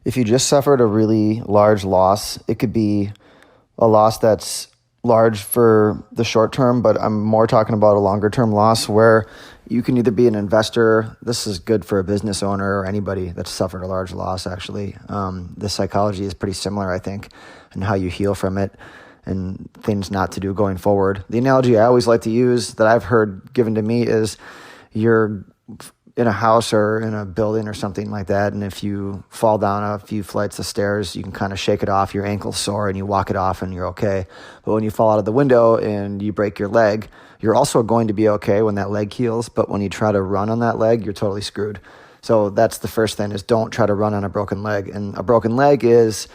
if you just suffered a really large loss, it could be a loss that's large for the short term, but I'm more talking about a longer term loss where you can either be an investor. This is good for a business owner or anybody that's suffered a large loss, actually. The psychology is pretty similar, I think, and how you heal from it and things not to do going forward. The analogy I always like to use that I've heard given to me is you're in a house or in a building or something like that, and if you fall down a few flights of stairs, you can kind of shake it off. Your ankle's sore and you walk it off and you're okay. But when you fall out of the window and you break your leg, you're also going to be okay when that leg heals, but when you try to run on that leg, you're totally screwed. So that's the first thing, is don't try to run on a broken leg. And a broken leg is,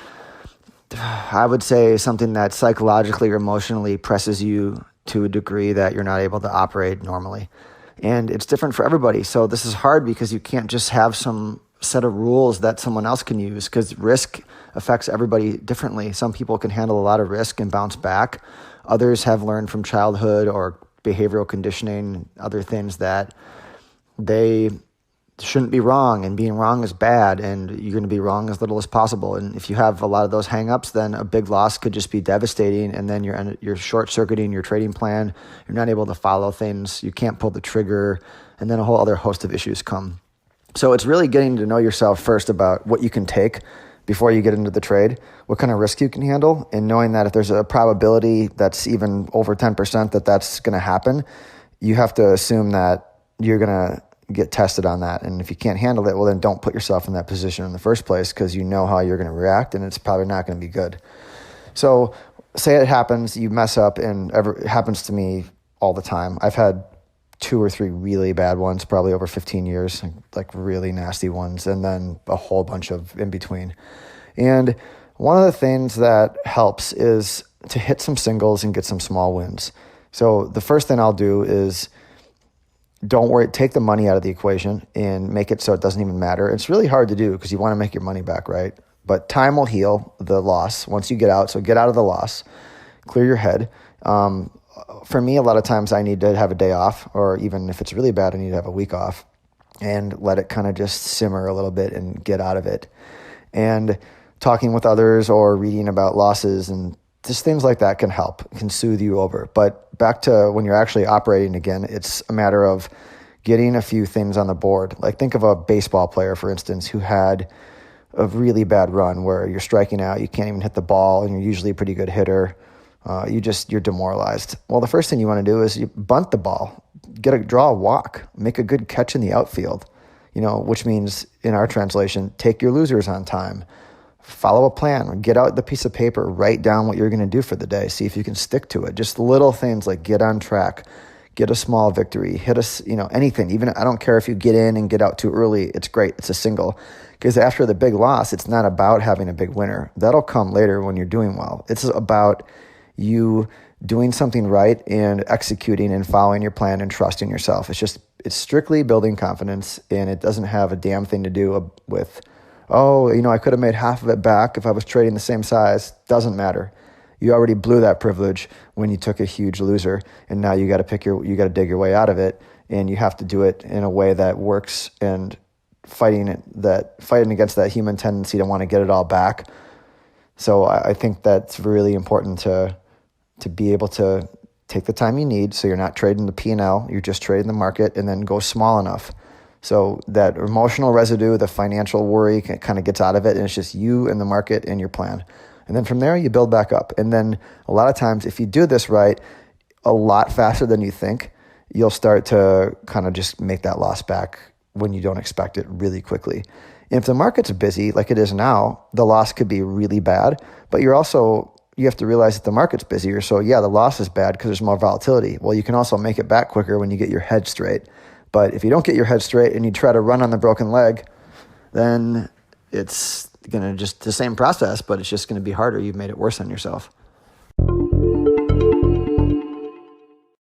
I would say, something that psychologically or emotionally presses you to a degree that you're not able to operate normally. And it's different for everybody. So this is hard because you can't just have some set of rules that someone else can use, because risk affects everybody differently. Some people can handle a lot of risk and bounce back. Others have learned from childhood or behavioral conditioning, other things, that they shouldn't be wrong, and being wrong is bad, and you're going to be wrong as little as possible. And if you have a lot of those hangups, then a big loss could just be devastating, and then you're short-circuiting your trading plan. You're not able to follow things. You can't pull the trigger, and then a whole other host of issues come. So it's really getting to know yourself first about what you can take before you get into the trade, what kind of risk you can handle, and knowing that if there's a probability that's even over 10% that that's going to happen, you have to assume that you're going to get tested on that. And if you can't handle it, well, then don't put yourself in that position in the first place, because you know how you're going to react, and it's probably not going to be good. So say it happens, you mess up, and it happens to me all the time. I've had 2 or 3 really bad ones, probably over 15 years, like really nasty ones, and then a whole bunch of in between. And one of the things that helps is to hit some singles and get some small wins. So the first thing I'll do is, don't worry, take the money out of the equation and make it so it doesn't even matter. It's really hard to do because you want to make your money back, right? But time will heal the loss once you get out. So get out of the loss, clear your head. For me, a lot of times I need to have a day off, or even if it's really bad, I need to have a week off and let it kind of just simmer a little bit and get out of it. And talking with others or reading about losses and just things like that can help, can soothe you over. But back to when you're actually operating again, it's a matter of getting a few things on the board. Like think of a baseball player, for instance, who had a really bad run where you're striking out, you can't even hit the ball, and you're usually a pretty good hitter. You're demoralized. Well, the first thing you want to do is you bunt the ball, draw a walk, make a good catch in the outfield, which means in our translation, take your losers on time. Follow a plan, get out the piece of paper, write down what you're going to do for the day, see if you can stick to it. Just little things like get on track, get a small victory, hit anything. Even I don't care if you get in and get out too early, it's great. It's a single. Because after the big loss, it's not about having a big winner. That'll come later when you're doing well. It's about you doing something right and executing and following your plan and trusting yourself. It's strictly building confidence, and it doesn't have a damn thing to do with, I could have made half of it back if I was trading the same size. Doesn't matter. You already blew that privilege when you took a huge loser, and now you got to dig your way out of it, and you have to do it in a way that works, and fighting against that human tendency to want to get it all back. So I think that's really important to be able to take the time you need, so you're not trading the P&L, you're just trading the market, and then go small enough. So that emotional residue, the financial worry kind of gets out of it, and it's just you and the market and your plan. And then from there, you build back up. And then a lot of times, if you do this right, a lot faster than you think, you'll start to kind of just make that loss back when you don't expect it really quickly. And if the market's busy, like it is now, the loss could be really bad, but you have to realize that the market's busier. So yeah, the loss is bad because there's more volatility. Well, you can also make it back quicker when you get your head straight. But if you don't get your head straight and you try to run on the broken leg, then it's going to just the same process, but it's just going to be harder. You've made it worse on yourself.